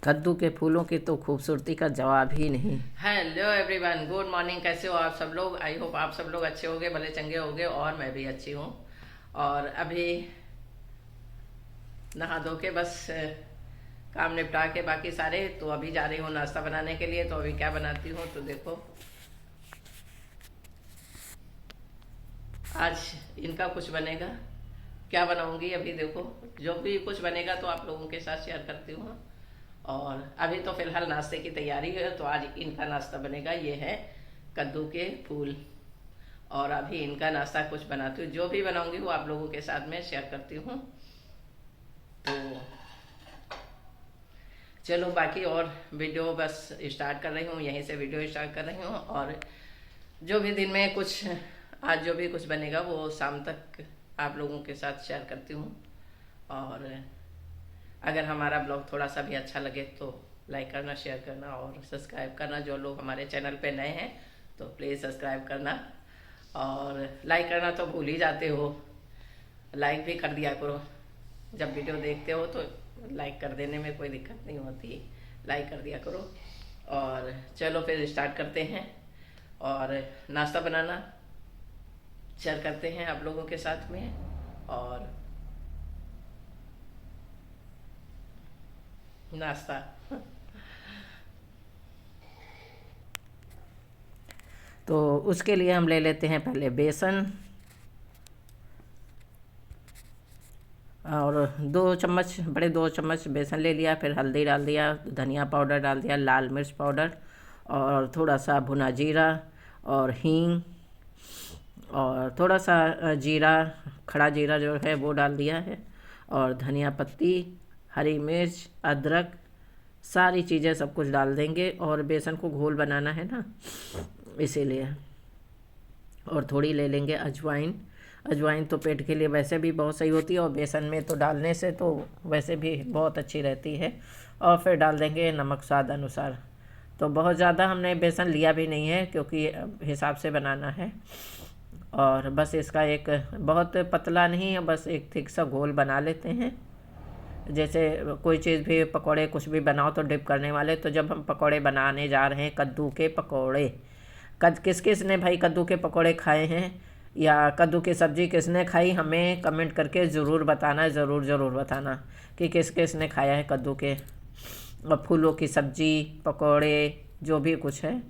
कद्दू के फूलों की तो खूबसूरती का जवाब ही नहीं। Hello everyone, good morning. कैसे हो आप सब लोग? आई होप आप सब लोग अच्छे होंगे, भले चंगे होंगे, और मैं भी अच्छी हूँ। और अभी नहा धो के बस काम निपटा के बाकी सारे, तो अभी जा रही हूँ नाश्ता बनाने के लिए। तो अभी क्या बनाती हूँ तो देखो, आज इनका कुछ बनेगा। क्या बनाऊंगी अभी देखो, जो भी कुछ बनेगा तो आप लोगों के साथ शेयर करती हूँ। और अभी तो फिलहाल नाश्ते की तैयारी है, तो आज इनका नाश्ता बनेगा। ये है कद्दू के फूल। और अभी इनका नाश्ता कुछ बनाती हूँ, जो भी बनाऊंगी वो आप लोगों के साथ में शेयर करती हूँ। तो चलो बाकी और वीडियो बस स्टार्ट कर रही हूँ, यहीं से वीडियो स्टार्ट कर रही हूँ। और जो भी दिन में कुछ, आज जो भी कुछ बनेगा वो शाम तक आप लोगों के साथ शेयर करती हूँ। और अगर हमारा ब्लॉग थोड़ा सा भी अच्छा लगे तो लाइक करना, शेयर करना और सब्सक्राइब करना। जो लोग हमारे चैनल पे नए हैं तो प्लीज़ सब्सक्राइब करना, और लाइक करना तो भूल ही जाते हो। लाइक भी कर दिया करो, जब वीडियो देखते हो तो लाइक कर देने में कोई दिक्कत नहीं होती, लाइक कर दिया करो। और चलो फिर स्टार्ट करते हैं, और नाश्ता बनाना शेयर करते हैं आप लोगों के साथ में। और नाश्ता तो उसके लिए हम ले लेते हैं पहले बेसन, और 2 चम्मच, बड़े 2 चम्मच बेसन ले लिया। फिर हल्दी डाल दिया, धनिया पाउडर डाल दिया, लाल मिर्च पाउडर, और थोड़ा सा भुना जीरा, और हींग, और थोड़ा सा जीरा, खड़ा जीरा जो है वो डाल दिया है, और धनिया पत्ती, हरी मिर्च, अदरक, सारी चीज़ें सब कुछ डाल देंगे। और बेसन को घोल बनाना है ना, इसीलिए। और थोड़ी ले लेंगे अजवाइन। अजवाइन तो पेट के लिए वैसे भी बहुत सही होती है, और बेसन में तो डालने से तो वैसे भी बहुत अच्छी रहती है। और फिर डाल देंगे नमक स्वाद अनुसार। तो बहुत ज़्यादा हमने बेसन लिया भी नहीं है, क्योंकि हिसाब से बनाना है। और बस इसका एक, बहुत पतला नहीं है, बस एक थिक सा घोल बना लेते हैं। जैसे कोई चीज़ भी, पकौड़े कुछ भी बनाओ तो डिप करने वाले, तो जब हम पकौड़े बनाने जा रहे हैं, कद्दू के पकौड़े, किस किस ने भाई कद्दू के पकौड़े खाए हैं, या कद्दू की सब्ज़ी किसने खाई, हमें कमेंट करके ज़रूर बताना, ज़रूर ज़रूर बताना कि किस किस ने खाया है कद्दू के फूलों की सब्ज़ी, पकौड़े, जो भी कुछ है।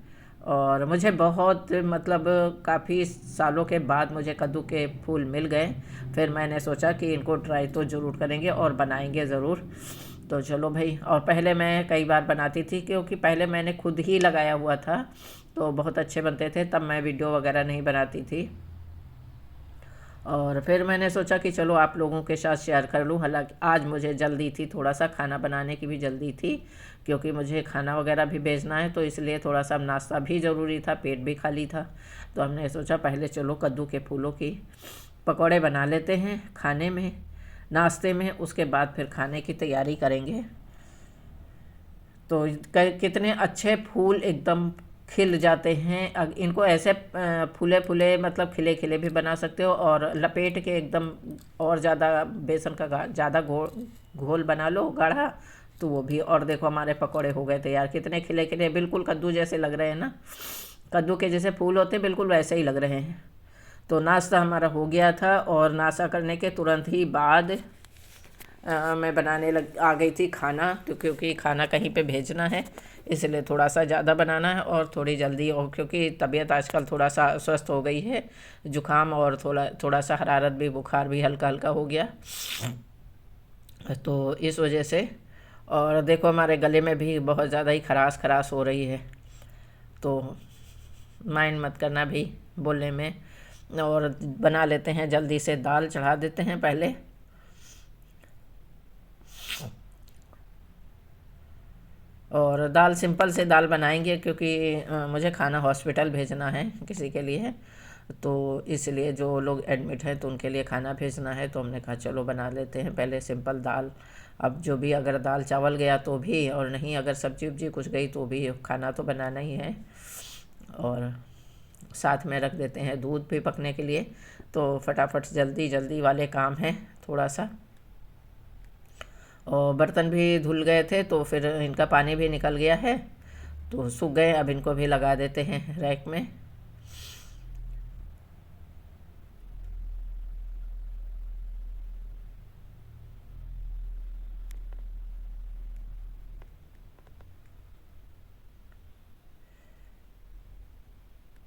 और मुझे बहुत, मतलब काफ़ी सालों के बाद मुझे कद्दू के फूल मिल गए। फिर मैंने सोचा कि इनको ट्राई तो ज़रूर करेंगे और बनाएंगे ज़रूर। तो चलो भाई। और पहले मैं कई बार बनाती थी, क्योंकि पहले मैंने खुद ही लगाया हुआ था, तो बहुत अच्छे बनते थे, तब मैं वीडियो वगैरह नहीं बनाती थी। और फिर मैंने सोचा कि चलो आप लोगों के साथ शेयर कर लूँ। हालांकि आज मुझे जल्दी थी, थोड़ा सा खाना बनाने की भी जल्दी थी, क्योंकि मुझे खाना वगैरह भी भेजना है, तो इसलिए थोड़ा सा नाश्ता भी ज़रूरी था, पेट भी खाली था। तो हमने सोचा पहले चलो कद्दू के फूलों की पकौड़े बना लेते हैं खाने में, नाश्ते में, उसके बाद फिर खाने की तैयारी करेंगे। तो कितने अच्छे फूल एकदम खिल जाते हैं। इनको ऐसे फूले फूले, मतलब खिले खिले भी बना सकते हो, और लपेट के एकदम, और ज़्यादा बेसन का ज़्यादा घोल बना लो गाढ़ा, तो वो भी। और देखो हमारे पकौड़े हो गए तैयार, कितने खिले खिले, बिल्कुल कद्दू जैसे लग रहे हैं ना, कद्दू के जैसे फूल होते हैं, बिल्कुल वैसे ही लग रहे हैं। तो नाश्ता हमारा हो गया था, और नाश्ता करने के तुरंत ही बाद मैं बनाने लग आ गई थी खाना, तो क्योंकि खाना कहीं पे भेजना है, इसलिए थोड़ा सा ज़्यादा बनाना है और थोड़ी जल्दी। और क्योंकि तबीयत आजकल थोड़ा सा अस्वस्थ हो गई है, जुकाम और थोड़ा थोड़ा सा हरारत भी, बुखार भी हल्का हल्का हो गया, तो इस वजह से। और देखो हमारे गले में भी बहुत ज़्यादा ही खराश खराश हो रही है, तो माइंड मत करना भी बोलने में। और बना लेते हैं जल्दी से, दाल चढ़ा देते हैं पहले। और दाल सिंपल से दाल बनाएंगे, क्योंकि मुझे खाना हॉस्पिटल भेजना है किसी के लिए, तो इसलिए जो लोग एडमिट हैं तो उनके लिए खाना भेजना है, तो हमने कहा चलो बना लेते हैं पहले सिंपल दाल। अब जो भी, अगर दाल चावल गया तो भी, और नहीं अगर सब्जी उब्जी कुछ गई तो भी, खाना तो बनाना ही है। और साथ में रख देते हैं दूध भी पकने के लिए, तो फटाफट जल्दी जल्दी वाले काम हैं थोड़ा सा। और बर्तन भी धुल गए थे तो फिर इनका पानी भी निकल गया है, तो सूख गए। अब इनको भी लगा देते हैं रैक में।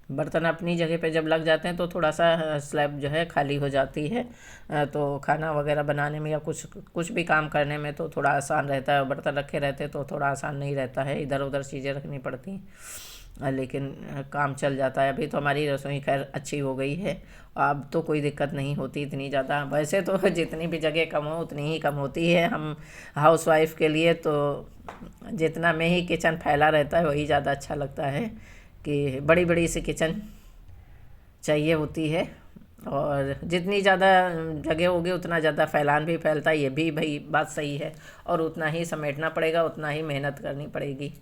बर्तन अपनी जगह पे जब लग जाते हैं तो थोड़ा सा स्लैब जो है खाली हो जाती है, तो खाना वगैरह बनाने में या कुछ कुछ भी काम करने में तो थोड़ा आसान रहता है। बर्तन रखे रहते तो थोड़ा आसान नहीं रहता है, इधर उधर चीज़ें रखनी पड़ती हैं, लेकिन काम चल जाता है। अभी तो हमारी रसोई खैर अच्छी हो गई है, अब तो कोई दिक्कत नहीं होती इतनी ज़्यादा। वैसे तो जितनी भी जगह कम हो उतनी ही कम होती है हम हाउसवाइफ के लिए, तो जितना में ही किचन फैला रहता है वही ज़्यादा अच्छा लगता है कि बड़ी बड़ी सी किचन चाहिए होती है। और जितनी ज़्यादा जगह होगी उतना ज़्यादा फैलान भी फैलता है, ये भी भाई बात सही है। और उतना ही समेटना पड़ेगा, उतना ही मेहनत करनी पड़ेगी।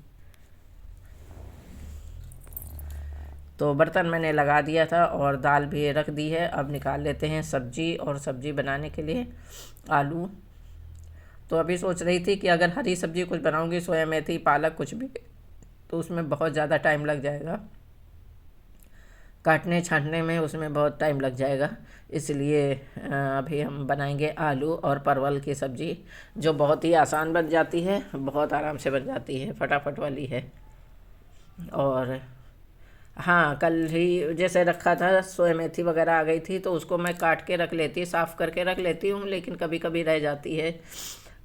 तो बर्तन मैंने लगा दिया था और दाल भी रख दी है। अब निकाल लेते हैं सब्जी, और सब्जी बनाने के लिए आलू। तो अभी सोच रही थी कि अगर हरी सब्जी कुछ बनाऊंगी, सोया मेथी पालक कुछ भी, तो उसमें बहुत ज़्यादा टाइम लग जाएगा, काटने छाँटने में उसमें बहुत टाइम लग जाएगा। इसलिए अभी हम बनाएंगे आलू और परवल की सब्ज़ी, जो बहुत ही आसान बन जाती है, बहुत आराम से बन जाती है, फटाफट वाली है। और हाँ, कल ही जैसे रखा था, सोया मेथी वगैरह आ गई थी तो उसको मैं काट के रख लेती, साफ़ करके रख लेती हूँ, लेकिन कभी कभी रह जाती है।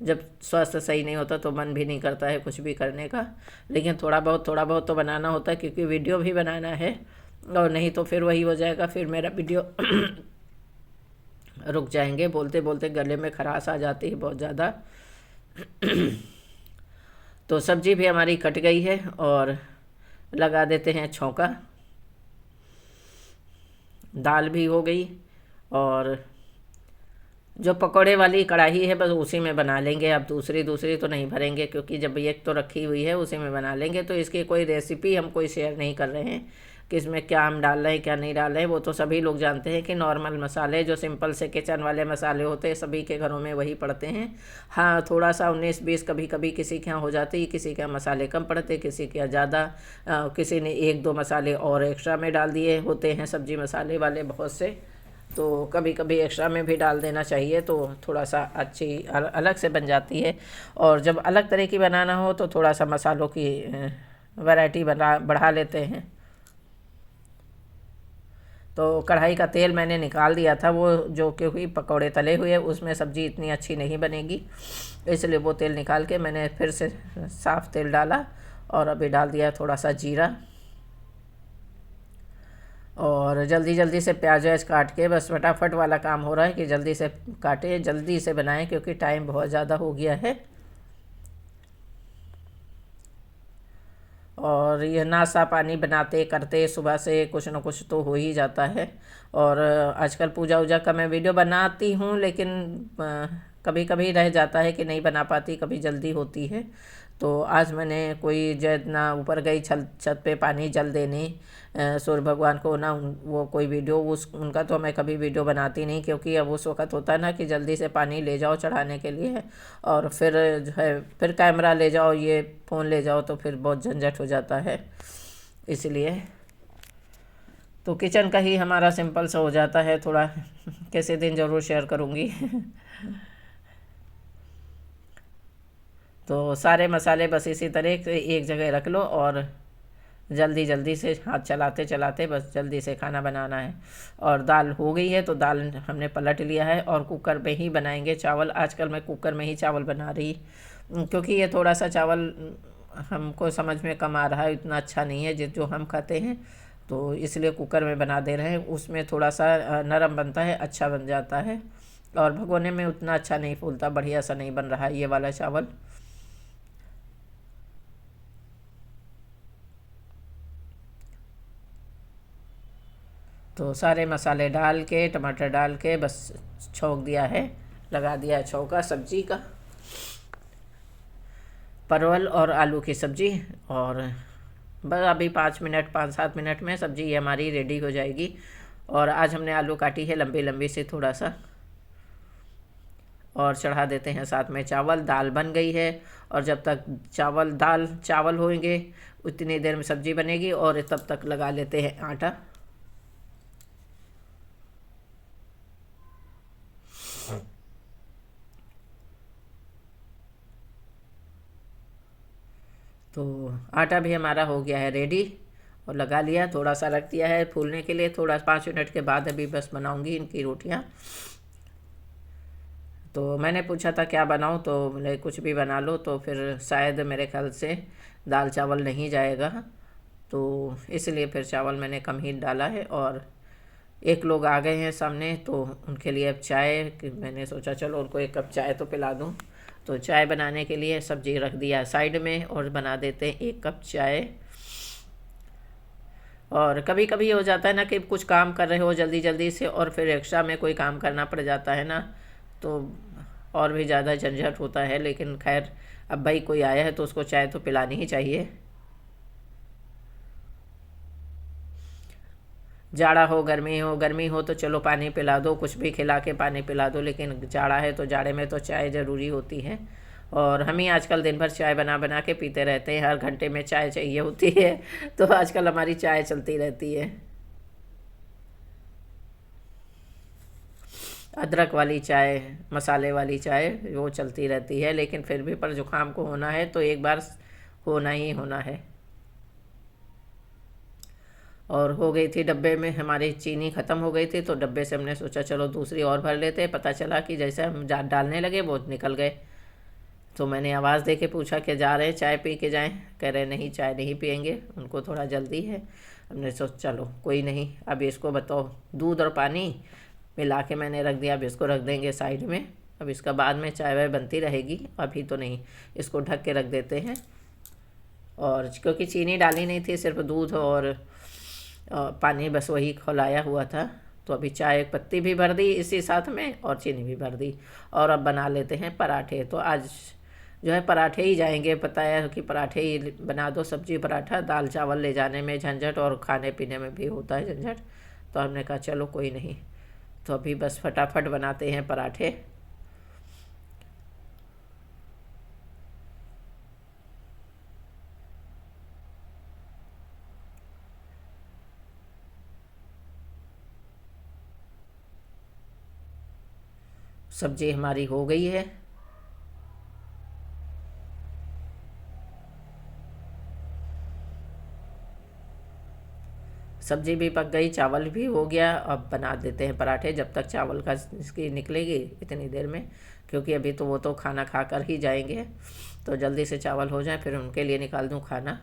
जब स्वास्थ्य सही नहीं होता तो मन भी नहीं करता है कुछ भी करने का, लेकिन थोड़ा बहुत तो बनाना होता है, क्योंकि वीडियो भी बनाना है। और नहीं तो फिर वही हो जाएगा, फिर मेरा वीडियो रुक जाएंगे। बोलते बोलते गले में खराश आ जाती है बहुत ज़्यादा। तो सब्जी भी हमारी कट गई है और लगा देते हैं छौंका। दाल भी हो गई, और जो पकोड़े वाली कढ़ाई है बस उसी में बना लेंगे। अब दूसरी दूसरी तो नहीं भरेंगे, क्योंकि जब एक तो रखी हुई है उसी में बना लेंगे। तो इसकी कोई रेसिपी हम कोई शेयर नहीं कर रहे हैं कि इसमें क्या हम डाल रहे हैं क्या नहीं डाल रहे हैं। वो तो सभी लोग जानते हैं कि नॉर्मल मसाले, जो सिंपल से किचन वाले मसाले होते हैं, सभी के घरों में वही पड़ते हैं। हाँ, थोड़ा सा 19-20 कभी कभी किसी के यहाँ हो जाती है, किसी के यहाँ मसाले कम पड़ते, किसी के यहाँ ज़्यादा, किसी ने 1-2 मसाले और एक्स्ट्रा में डाल दिए होते हैं, सब्जी मसाले वाले बहुत से। तो कभी कभी एक्स्ट्रा में भी डाल देना चाहिए, तो थोड़ा सा अच्छी अलग से बन जाती है। और जब अलग तरह की बनाना हो तो थोड़ा सा मसालों की वैरायटी बढ़ा लेते हैं। तो कढ़ाई का तेल मैंने निकाल दिया था, वो जो क्योंकि पकौड़े तले हुए उसमें सब्ज़ी इतनी अच्छी नहीं बनेगी, इसलिए वो तेल निकाल के मैंने फिर से साफ़ तेल डाला। और अभी डाल दिया थोड़ा सा जीरा, और जल्दी जल्दी से प्याज व्याज काट के, बस फटाफट वाला काम हो रहा है कि जल्दी से काटे जल्दी से बनाएं, क्योंकि टाइम बहुत ज़्यादा हो गया है। और ये नाश्ता पानी बनाते करते सुबह से कुछ न कुछ तो हो ही जाता है। और आजकल पूजा वूजा का मैं वीडियो बनाती हूँ, लेकिन कभी कभी रह जाता है कि नहीं बना पाती, कभी जल्दी होती है। तो आज मैंने कोई जितना ऊपर गई छत पे पानी जल देने सूर्य भगवान को ना, वो कोई वीडियो उनका तो मैं कभी वीडियो बनाती नहीं, क्योंकि अब उस वक़्त होता है ना कि जल्दी से पानी ले जाओ चढ़ाने के लिए, और फिर जो है फिर कैमरा ले जाओ, ये फ़ोन ले जाओ, तो फिर बहुत झंझट हो जाता है। इसलिए तो किचन का ही हमारा सिंपल सा हो जाता है थोड़ा। किसी दिन ज़रूर शेयर करूँगी। तो सारे मसाले बस इसी तरह से एक जगह रख लो, और जल्दी जल्दी से हाथ चलाते चलाते बस जल्दी से खाना बनाना है। और दाल हो गई है, तो दाल हमने पलट लिया है, और कुकर में ही बनाएंगे चावल। आजकल मैं कुकर में ही चावल बना रही, क्योंकि ये थोड़ा सा चावल हमको समझ में कम आ रहा है, इतना अच्छा नहीं है जो हम खाते हैं, तो इसलिए कुकर में बना दे रहे हैं। उसमें थोड़ा सा नरम बनता है, अच्छा बन जाता है, और भगोने में उतना अच्छा नहीं फूलता, बढ़िया सा नहीं बन रहा है ये वाला चावल। तो सारे मसाले डाल के टमाटर डाल के बस छौंक दिया है, लगा दिया है छौंका सब्जी का, परवल और आलू की सब्ज़ी। और बस अभी 5-7 मिनट में सब्ज़ी हमारी रेडी हो जाएगी। और आज हमने आलू काटी है लंबी लंबी से थोड़ा सा, और चढ़ा देते हैं साथ में चावल। दाल बन गई है और जब तक दाल चावल होंगे उतनी देर में सब्जी बनेगी और तब तक लगा लेते हैं आटा। तो आटा भी हमारा हो गया है रेडी और लगा लिया, थोड़ा सा रख दिया है फूलने के लिए। थोड़ा 5 मिनट के बाद अभी बस बनाऊंगी इनकी रोटियां। तो मैंने पूछा था क्या बनाऊं, तो बोले कुछ भी बना लो, तो फिर शायद मेरे ख्याल से दाल चावल नहीं जाएगा, तो इसलिए फिर चावल मैंने कम ही डाला है। और एक लोग आ गए हैं सामने, तो उनके लिए अब चाय मैंने सोचा चलो उनको 1 कप चाय तो पिला दूं। तो चाय बनाने के लिए सब्जी रख दिया साइड में और बना देते हैं 1 कप चाय। और कभी कभी हो जाता है ना कि कुछ काम कर रहे हो जल्दी जल्दी से और फिर एक्स्ट्रा में कोई काम करना पड़ जाता है ना, तो और भी ज़्यादा झंझट होता है। लेकिन खैर अब भाई कोई आया है तो उसको चाय तो पिलानी ही चाहिए। जाड़ा हो गर्मी हो तो चलो पानी पिला दो, कुछ भी खिला के पानी पिला दो, लेकिन जाड़ा है तो जाड़े में तो चाय ज़रूरी होती है। और हम ही आजकल दिन भर चाय बना बना के पीते रहते हैं, हर घंटे में चाय चाहिए होती है, तो आजकल हमारी चाय चलती रहती है। अदरक वाली चाय, मसाले वाली चाय वो चलती रहती है, लेकिन फिर भी पर जुकाम को होना है तो एक बार होना ही होना है। और हो गई थी डब्बे में हमारी चीनी ख़त्म हो गई थी, तो डब्बे से हमने सोचा चलो दूसरी और भर लेते हैं। पता चला कि जैसे हम डालने लगे वो निकल गए। तो मैंने आवाज़ दे के पूछा कि जा रहे हैं चाय पी के जाएं? कह रहे नहीं चाय नहीं पियेंगे, उनको थोड़ा जल्दी है। हमने सोचा चलो कोई नहीं, अब इसको बताओ दूध और पानी मिला के मैंने रख दिया, अब इसको रख देंगे साइड में। अब इसका बाद में चाय वाय बनती रहेगी, अभी तो नहीं। इसको ढक के रख देते हैं। और क्योंकि चीनी डाली नहीं थी, सिर्फ दूध और पानी बस वही खौलाया हुआ था, तो अभी चाय पत्ती भी भर दी इसी साथ में और चीनी भी भर दी। और अब बना लेते हैं पराठे। तो आज जो है पराठे ही जाएंगे, पता है कि पराठे ही बना दो, सब्जी पराठा। दाल चावल ले जाने में झंझट और खाने पीने में भी होता है झंझट, तो हमने कहा चलो कोई नहीं, तो अभी बस फटाफट बनाते हैं पराठे। सब्जी हमारी हो गई है। सब्जी भी पक गई, चावल भी हो गया। अब बना देते हैं पराठे, जब तक चावल का इसकी निकलेगी इतनी देर में, क्योंकि अभी तो वो तो खाना खा कर ही जाएंगे, तो जल्दी से चावल हो जाए फिर उनके लिए निकाल दूं खाना।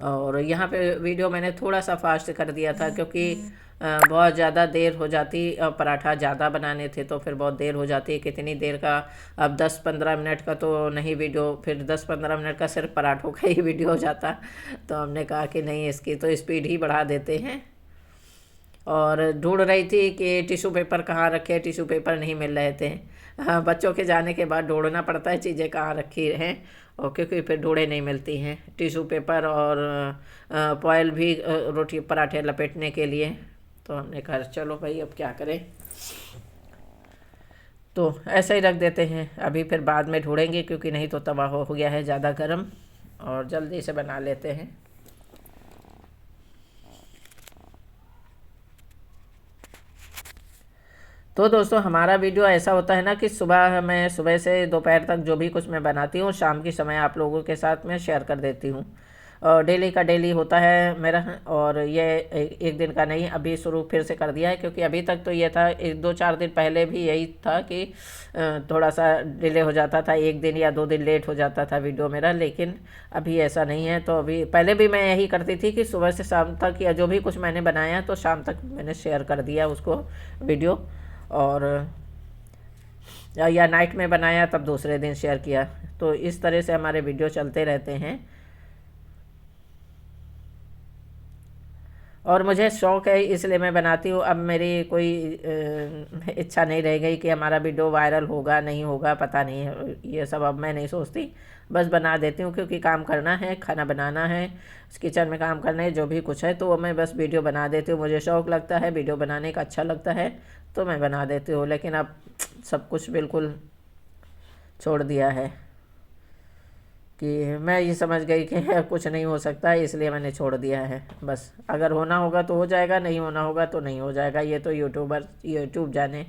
और यहाँ पे वीडियो मैंने थोड़ा सा फास्ट कर दिया था, क्योंकि बहुत ज़्यादा देर हो जाती। पराठा ज़्यादा बनाने थे तो फिर बहुत देर हो जाती है। कितनी देर का, अब 10-15 मिनट का तो नहीं वीडियो, फिर 10-15 मिनट का सिर्फ पराठों का ही वीडियो हो जाता। तो हमने कहा कि नहीं, इसकी तो स्पीड ही बढ़ा देते हैं। और ढूंढ रही थी कि टिश्यू पेपर कहाँ रखे, टिश्यू पेपर नहीं मिल रहे थे। हाँ, बच्चों के जाने के बाद ढूंढना पड़ता है चीज़ें कहाँ रखी हैं, और क्योंकि फिर ढूंढे नहीं मिलती हैं टिश्यू पेपर और फॉयल भी रोटी पराठे लपेटने के लिए। तो हमने कहा चलो भाई अब क्या करें, तो ऐसे ही रख देते हैं। अभी फिर बाद में ढूंढेंगे, क्योंकि नहीं तो तवा हो गया है ज़्यादा गर्म, और जल्दी से बना लेते हैं। तो दोस्तों हमारा वीडियो ऐसा होता है ना कि सुबह से दोपहर तक जो भी कुछ मैं बनाती हूँ, शाम के समय आप लोगों के साथ में शेयर कर देती हूँ। और डेली का डेली होता है मेरा, और ये एक दिन का नहीं, अभी शुरू फिर से कर दिया है। क्योंकि अभी तक तो ये था, 1-2-4 दिन पहले भी यही था कि थोड़ा सा डिले हो जाता था, 1 दिन या 2 दिन लेट हो जाता था वीडियो मेरा। लेकिन अभी ऐसा नहीं है। तो अभी पहले भी मैं यही करती थी कि सुबह से शाम तक या जो भी कुछ मैंने बनाया तो शाम तक मैंने शेयर कर दिया उसको वीडियो, और या नाइट में बनाया तब दूसरे दिन शेयर किया। तो इस तरह से हमारे वीडियो चलते रहते हैं। और मुझे शौक़ है इसलिए मैं बनाती हूँ। अब मेरी कोई इच्छा नहीं रह गई कि हमारा वीडियो वायरल होगा नहीं होगा, पता नहीं है, ये सब अब मैं नहीं सोचती। बस बना देती हूँ, क्योंकि काम करना है, खाना बनाना है, किचन में काम करना है, जो भी कुछ है, तो मैं बस वीडियो बना देती हूँ। मुझे शौक़ लगता है वीडियो बनाने का, अच्छा लगता है तो मैं बना देती हूँ। लेकिन अब सब कुछ बिल्कुल छोड़ दिया है कि मैं ये समझ गई कि कुछ नहीं हो सकता है, इसलिए मैंने छोड़ दिया है। बस अगर होना होगा तो हो जाएगा, नहीं होना होगा तो नहीं हो जाएगा। ये तो यूट्यूब जाने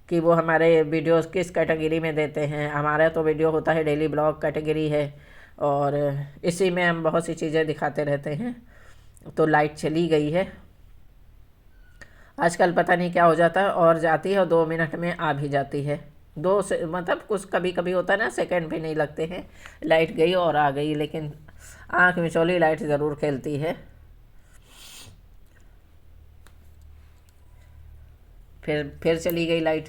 कि वो हमारे वीडियोस किस कैटेगरी में देते हैं। हमारा तो वीडियो होता है डेली ब्लॉग कैटेगरी है, और इसी में हम बहुत सी चीज़ें दिखाते रहते हैं। तो लाइट चली गई है आजकल, पता नहीं क्या हो जाता है, और जाती है और 2 मिनट में आ भी जाती है। दो से मतलब कुछ कभी कभी होता है ना, सेकंड भी नहीं लगते हैं, लाइट गई और आ गई। लेकिन आँख मिचौली लाइट ज़रूर खेलती है। फिर चली गई लाइट।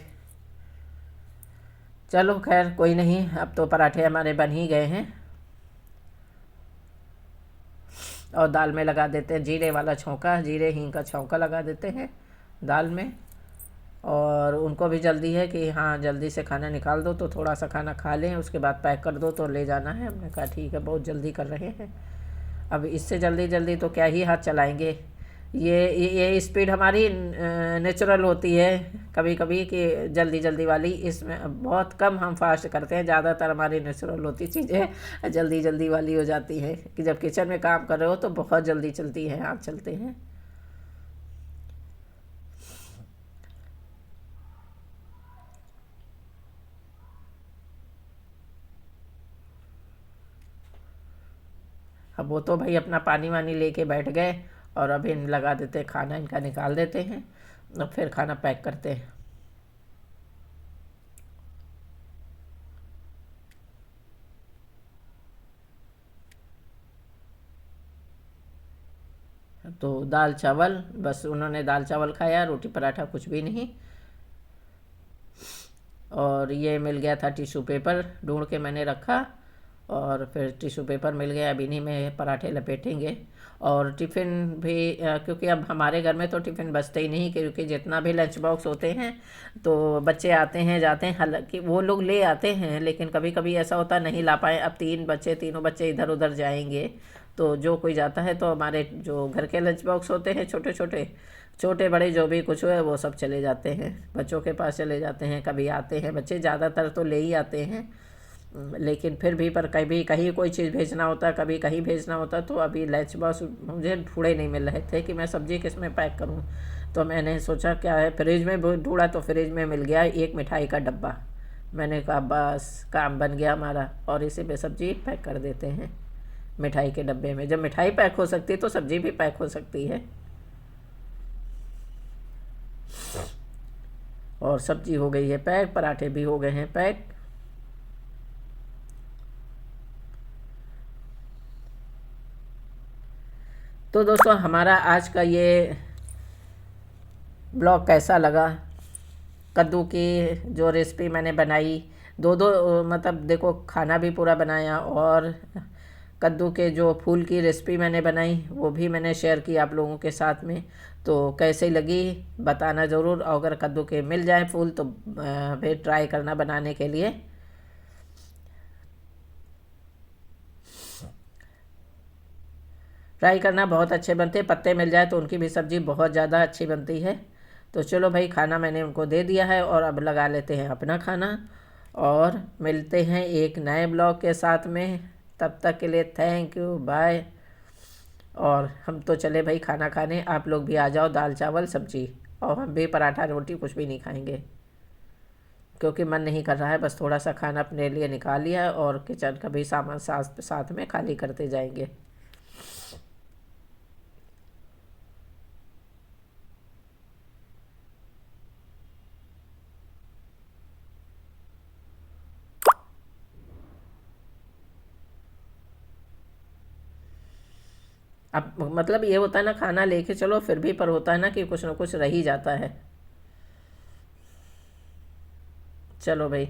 चलो खैर कोई नहीं, अब तो पराठे हमारे बन ही गए हैं, और दाल में लगा देते हैं जीरे वाला छौंका, जीरे हींग का छौंका लगा देते हैं दाल में। और उनको भी जल्दी है कि हाँ जल्दी से खाना निकाल दो, तो थोड़ा सा खाना खा लें, उसके बाद पैक कर दो तो ले जाना है। हमने कहा ठीक है, बहुत जल्दी कर रहे हैं, अब इससे जल्दी जल्दी तो क्या ही हाथ चलाएंगे। ये स्पीड हमारी नेचुरल होती है कभी कभी कि जल्दी जल्दी वाली, इसमें बहुत कम हम फास्ट करते हैं, ज़्यादातर हमारी नेचुरल होती चीज़ें जल्दी जल्दी वाली हो जाती है कि जब किचन में काम कर रहे हो तो बहुत जल्दी चलती है, हाथ चलते हैं। अब वो तो भाई अपना पानी वानी लेके बैठ गए, और अब इन लगा देते हैं खाना, इनका निकाल देते हैं और फिर खाना पैक करते हैं। तो दाल चावल, बस उन्होंने दाल चावल खाया, रोटी पराठा कुछ भी नहीं। और ये मिल गया था टिश्यू पेपर, ढूंढ के मैंने रखा, और फिर टिश्यू पेपर मिल गया, अब इन्हीं में पराठे लपेटेंगे। और टिफ़िन भी क्योंकि अब हमारे घर में तो टिफ़िन बचते ही नहीं, क्योंकि जितना भी लंच बॉक्स होते हैं तो बच्चे आते हैं जाते हैं, हालांकि वो लोग ले आते हैं, लेकिन कभी कभी ऐसा होता नहीं ला पाए। अब तीनों बच्चे इधर उधर जाएंगे, तो जो कोई जाता है तो हमारे जो घर के लंच बॉक्स होते हैं छोटे छोटे, छोटे बड़े जो भी कुछ है वो सब चले जाते हैं, बच्चों के पास चले जाते हैं। कभी आते हैं बच्चे, ज़्यादातर तो ले ही आते हैं, लेकिन फिर भी पर कभी कहीं कोई चीज़ भेजना होता, कभी कहीं भेजना होता, तो अभी लंच बॉक्स मुझे ढूंढे नहीं मिल रहे थे कि मैं सब्ज़ी किस में पैक करूं। तो मैंने सोचा क्या है, फ्रिज में ढूंढा तो फ्रिज में मिल गया एक मिठाई का डब्बा। मैंने कहा बस काम बन गया हमारा, और इसी पे सब्ज़ी पैक कर देते हैं मिठाई के डब्बे में। जब मिठाई पैक हो सकती है तो सब्ज़ी भी पैक हो सकती है। और सब्ज़ी हो गई है पैक, पराठे भी हो गए हैं पैक। तो दोस्तों हमारा आज का ये ब्लॉग कैसा लगा, कद्दू की जो रेसिपी मैंने बनाई, दो मतलब देखो खाना भी पूरा बनाया, और कद्दू के जो फूल की रेसिपी मैंने बनाई वो भी मैंने शेयर की आप लोगों के साथ में। तो कैसी लगी बताना ज़रूर, और अगर कद्दू के मिल जाए फूल तो फिर ट्राई करना बनाने के लिए। ट्राई करना, बहुत अच्छे बनते, पत्ते मिल जाए तो उनकी भी सब्ज़ी बहुत ज़्यादा अच्छी बनती है। तो चलो भाई, खाना मैंने उनको दे दिया है, और अब लगा लेते हैं अपना खाना, और मिलते हैं एक नए ब्लॉग के साथ में। तब तक के लिए थैंक यू, बाय। और हम तो चले भाई खाना खाने, आप लोग भी आ जाओ, दाल चावल सब्ज़ी, और हम भी पराठा रोटी कुछ भी नहीं खाएंगे, क्योंकि मन नहीं कर रहा है। बस थोड़ा सा खाना अपने लिए निकाल लिया है, और किचन का भी सामान साथ में खाली करते जाएंगे। अब मतलब ये होता है ना, खाना लेके चलो फिर भी पर होता है ना कि कुछ ना कुछ रह ही जाता है। चलो भाई।